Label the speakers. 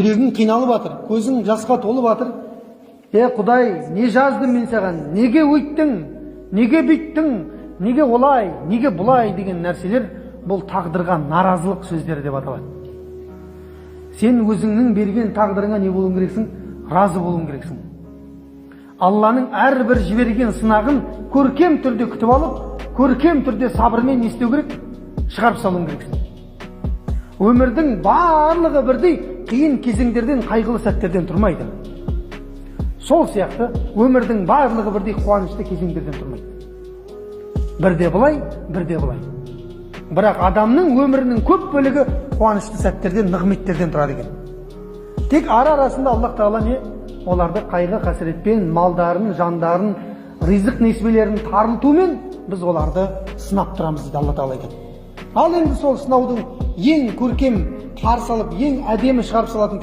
Speaker 1: Жүрегің қиналып жатыр, көзің жасқа толып жатыр. Құдай, не жаздым мен саған? Неге өйттің? Неге бүйттің? Неге олай? Неге бұлай деген нәрселер бұл тағдырға наразылық сөздері деп аталады. Сен өзіңнің берген тағдырыңа не болуың керексің? Разы болуың керексің. Алланың әрбір жіберген сынағын көркем түрде күтіп алып, көркем түрде сабырмен не істеу керек? Шығарып салуың керексің. Өмірдің барлығы бірдей қиын кезеңдерден, қайғылы сәттерден тұрмайды. Сол сияқты өмірдің барлығы бірдей қуанышты кезеңдерден тұрмайды. Бірде былай, бірде былай. Бірақ адамның өмірінің көп бөлігі қуанышты сәттерден, нығметтерден тұрады екен. Тек арасында Аллах Тағала не? Оларды қайғы қасіретпен, малдарын, жандарын, ризық несібелерін тарылтумен біз оларды сынап тұрамыз дейді Алла Тағала екен. Ал енді сол сынаудың ең көркем қарсы алып, ең әдемі шығарып салатын